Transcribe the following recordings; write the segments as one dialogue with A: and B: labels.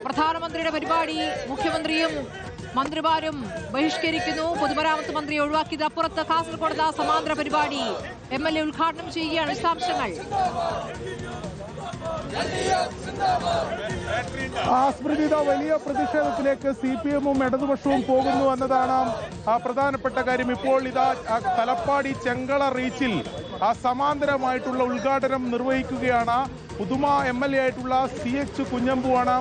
A: പ്രധാനമന്ത്രിയുടെ പരിപാടി മുഖ്യമന്ത്രിയും മന്ത്രിമാരും ബഹിഷ്കരിക്കുന്നു. പൊതുമരാമത്ത് മന്ത്രിയെ ഒഴിവാക്കിയത് അപ്പുറത്ത് കാസർഗോഡ് സമാന്തര പരിപാടി MLA ഉദ്ഘാടനം ചെയ്യുകയാണ്. വിശദാംശങ്ങൾ
B: സ്മൃതിത വലിയ പ്രതിഷേധത്തിലേക്ക് CPM-ഉം ഇടതുപക്ഷവും പോകുന്നു എന്നതാണ് പ്രധാനപ്പെട്ട കാര്യം. ഇപ്പോൾ ഇതാ തലപ്പാടി ചെങ്കള റീച്ചിൽ സമാന്തരമായിട്ടുള്ള ഉദ്ഘാടനം നിർവഹിക്കുകയാണ്. പുതുമ MLA ആയിട്ടുള്ള CH കുഞ്ഞമ്പുവാണ്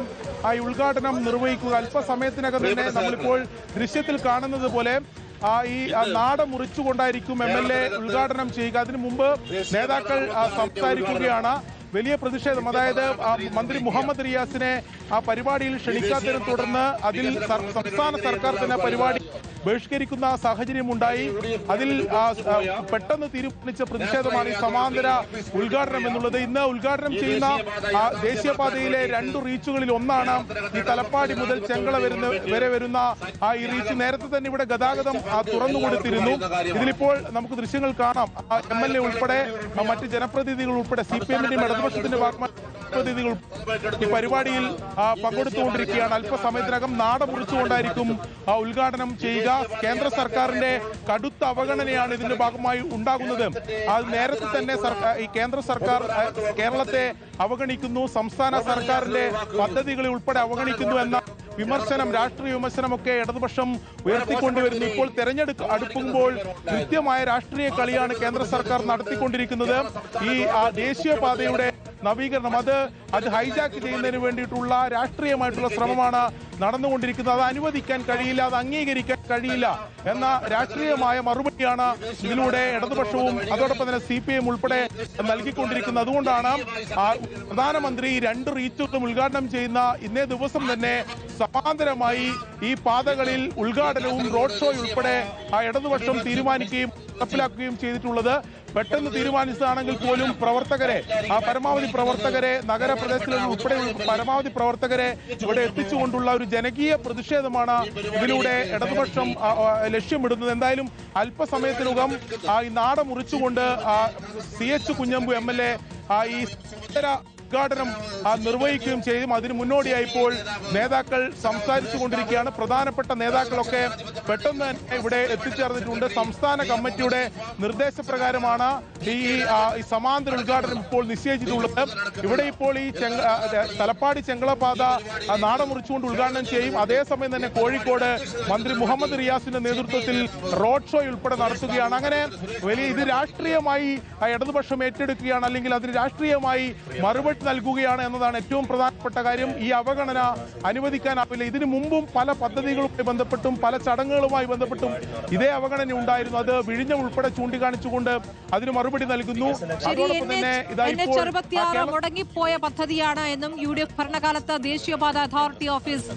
B: ഈ ഉദ്ഘാടനം നിർവഹിക്കുക. അല്പസമയത്തിനകം തന്നെ നമ്മളിപ്പോൾ ദൃശ്യത്തിൽ കാണുന്നത് പോലെ ഈ നാട മുറിച്ചുകൊണ്ടായിരിക്കും MLA ഉദ്ഘാടനം ചെയ്യുക. അതിനു മുമ്പ് നേതാക്കൾ സംസാരിക്കുകയാണ്. വലിയ പ്രതിഷേധം, അതായത് മന്ത്രി മുഹമ്മദ് റിയാസിനെ പരിപാടിയിൽ ക്ഷണിക്കാത്തതിനെ തുടർന്ന് അതിൽ സംസ്ഥാന സർക്കാർ തന്നെ പരിപാടി ബഹിഷ്കരിക്കുന്ന സാഹചര്യമുണ്ടായി. അതിൽ പെട്ടെന്ന് തീരുമാനിച്ച പ്രതിഷേധമാണ് ഈ സമാന്തര ഉദ്ഘാടനം എന്നുള്ളത്. ഇന്ന് ഉദ്ഘാടനം ചെയ്യുന്ന ദേശീയപാതയിലെ 2 റീച്ചുകളിൽ ഒന്നാണ് ഈ തലപ്പാടി മുതൽ ചെങ്കള വരെ വരുന്ന ഈ റീച്ച്. നേരത്തെ തന്നെ ഇവിടെ ഗതാഗതം തുറന്നുകൊടുത്തിരുന്നു. ഇതിലിപ്പോൾ നമുക്ക് ദൃശ്യങ്ങൾ കാണാം. MLA ഉൾപ്പെടെ മറ്റ് ജനപ്രതിനിധികൾ ഉൾപ്പെടെ CPM-ന്റെയും ഇടതുപക്ഷത്തിന്റെ പ്രതിനിധികൾ ഈ പരിപാടിയിൽ പങ്കെടുത്തുകൊണ്ടിരിക്കുകയാണ്. അല്പസമയത്തിനകം നാട മുറിച്ചുകൊണ്ടായിരിക്കും ഉദ്ഘാടനം ചെയ്യുക. കേന്ദ്ര സർക്കാരിന്റെ കടുത്ത അവഗണനയാണ് ഇതിന്റെ ഭാഗമായി ഉണ്ടാകുന്നത്. അത് നേരത്തെ തന്നെ ഈ കേന്ദ്ര സർക്കാർ കേരളത്തെ അവഗണിക്കുന്നു, സംസ്ഥാന സർക്കാരിന്റെ പദ്ധതികളെ ഉൾപ്പെടെ അവഗണിക്കുന്നു എന്ന വിമർശനം, രാഷ്ട്രീയ വിമർശനമൊക്കെ ഇടതുപക്ഷം ഉയർത്തിക്കൊണ്ടുവരുന്നു. ഇപ്പോൾ തെരഞ്ഞെടുപ്പ് അടുക്കുമ്പോൾ കൃത്യമായ രാഷ്ട്രീയ കളിയാണ് കേന്ദ്ര സർക്കാർ നടത്തിക്കൊണ്ടിരിക്കുന്നത്. ഈ ദേശീയപാതയുടെ നവീകരണം അത് ഹൈജാക്ക് ചെയ്യുന്നതിന് വേണ്ടിയിട്ടുള്ള രാഷ്ട്രീയമായിട്ടുള്ള ശ്രമമാണ് നടന്നുകൊണ്ടിരിക്കുന്നത്. അത് അനുവദിക്കാൻ കഴിയില്ല, അത് അംഗീകരിക്കാൻ കഴിയില്ല എന്ന രാഷ്ട്രീയമായ മറുപടിയാണ് ഇതിലൂടെ ഇടതുപക്ഷവും അതോടൊപ്പം തന്നെ CPM ഉൾപ്പെടെ നൽകിക്കൊണ്ടിരിക്കുന്നത്. അതുകൊണ്ടാണ് പ്രധാനമന്ത്രി 2 റീച്ചുകളും ഉദ്ഘാടനം ചെയ്യുന്ന ഇന്നേ ദിവസം തന്നെ സമാന്തരമായി ഈ പാതകളിൽ ഉദ്ഘാടനവും റോഡ് ഷോ ഉൾപ്പെടെ ഇടതുപക്ഷം തീരുമാനിക്കുകയും നടപ്പിലാക്കുകയും ചെയ്തിട്ടുള്ളത്. പെട്ടെന്ന് തീരുമാനിച്ചതാണെങ്കിൽ പോലും പരമാവധി പ്രവർത്തകരെ നഗരപ്രദേശങ്ങളിൽ ഉൾപ്പെടെ പരമാവധി പ്രവർത്തകരെ ഇവിടെ എത്തിച്ചുകൊണ്ടുള്ള ഒരു ജനകീയ പ്രതിഷേധമാണ് ഇതിലൂടെ ഇടതുപക്ഷം ലക്ഷ്യമിടുന്നത്. എന്തായാലും അല്പസമയത്തിനകം ഈ നാട മുറിച്ചുകൊണ്ട് CH കുഞ്ഞമ്പു MLA ഈ ഉദ്ഘാടനം നിർവഹിക്കുകയും ചെയ്യും. അതിന് മുന്നോടിയായി ഇപ്പോൾ നേതാക്കൾ സംസാരിച്ചു കൊണ്ടിരിക്കുകയാണ്. പ്രധാനപ്പെട്ട നേതാക്കളൊക്കെ പെട്ടെന്ന് തന്നെ ഇവിടെ എത്തിച്ചേർന്നിട്ടുണ്ട്. സംസ്ഥാന കമ്മിറ്റിയുടെ നിർദ്ദേശപ്രകാരമാണ് ഈ സമാന്തര ഉദ്ഘാടനം ഇപ്പോൾ നിശ്ചയിച്ചിട്ടുള്ളത്. ഇവിടെ ഇപ്പോൾ ഈ തലപ്പാടി ചെങ്കളപാത നാട മുറിച്ചുകൊണ്ട് ഉദ്ഘാടനം ചെയ്യും. അതേസമയം തന്നെ കോഴിക്കോട് മന്ത്രി മുഹമ്മദ് റിയാസിന്റെ നേതൃത്വത്തിൽ റോഡ് ഷോ ഉൾപ്പെടെ നടത്തുകയാണ്. അങ്ങനെ ഇത് രാഷ്ട്രീയമായി ഇടതുപക്ഷം ഏറ്റെടുക്കുകയാണ്, അല്ലെങ്കിൽ അതിന് രാഷ്ട്രീയമായി മറുപടി നൽകുകയാണ് എന്നതാണ് ഏറ്റവും പ്രധാനപ്പെട്ട കാര്യം. ഈ അവഗണന അനുവദിക്കാനാവില്ല. ഇതിനു മുമ്പും പല പദ്ധതികളുമായി ബന്ധപ്പെട്ടും പല ചടങ്ങുകളുമായി ബന്ധപ്പെട്ടും ഇതേ അവഗണന ഉണ്ടായിരുന്നു. അത് വിഴിഞ്ഞം ഉൾപ്പെടെ ചൂണ്ടിക്കാണിച്ചുകൊണ്ട് അതിന് മറുപടി നൽകുന്നു. അതോടൊപ്പം തന്നെ
A: മുടങ്ങിപ്പോയ പദ്ധതിയാണ് എന്നും UDF ഭരണകാലത്ത് ദേശീയപാത അതോറിറ്റി ഓഫീസ്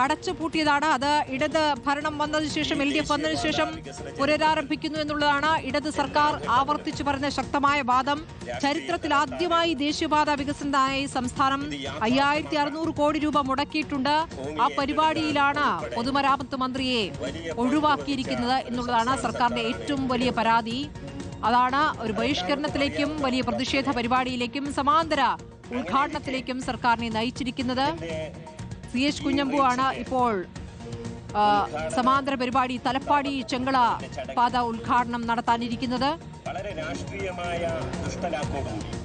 A: അടച്ചുപൂട്ടിയതാണ്. അത് ഇടത് ഭരണം വന്നതിന് ശേഷം LDF വന്നതിന് ശേഷം പുനരാരംഭിക്കുന്നു എന്നുള്ളതാണ് ഇടത് സർക്കാർ ആവർത്തിച്ചു പറഞ്ഞ ശക്തമായ വാദം. ചരിത്രത്തിൽ ആദ്യമായി ദേശീയപാത വികസനത്തിനായി സംസ്ഥാനം 5600 കോടി രൂപ മുടക്കിയിട്ടുണ്ട്. ആ പരിപാടിയിലാണ് പൊതുമരാമത്ത് മന്ത്രിയെ ഒഴിവാക്കിയിരിക്കുന്നത് എന്നുള്ളതാണ് സർക്കാരിന്റെ ഏറ്റവും വലിയ പരാതി. അതാണ് ഒരു ബഹിഷ്കരണത്തിലേക്കും വലിയ പ്രതിഷേധ പരിപാടിയിലേക്കും സമാന്തര ഉദ്ഘാടനത്തിലേക്കും സർക്കാരിനെ നയിച്ചിരിക്കുന്നത്. CH കുഞ്ഞമ്പു ആണ് ഇപ്പോൾ സമാന്തര പരിപാടി തലപ്പാടി ചെങ്കള പാത ഉദ്ഘാടനം നടത്താനിരിക്കുന്നത്.
C: വളരെ രാഷ്ട്രീയമായ ദുഷ്ടലാക്കോടുകൂടി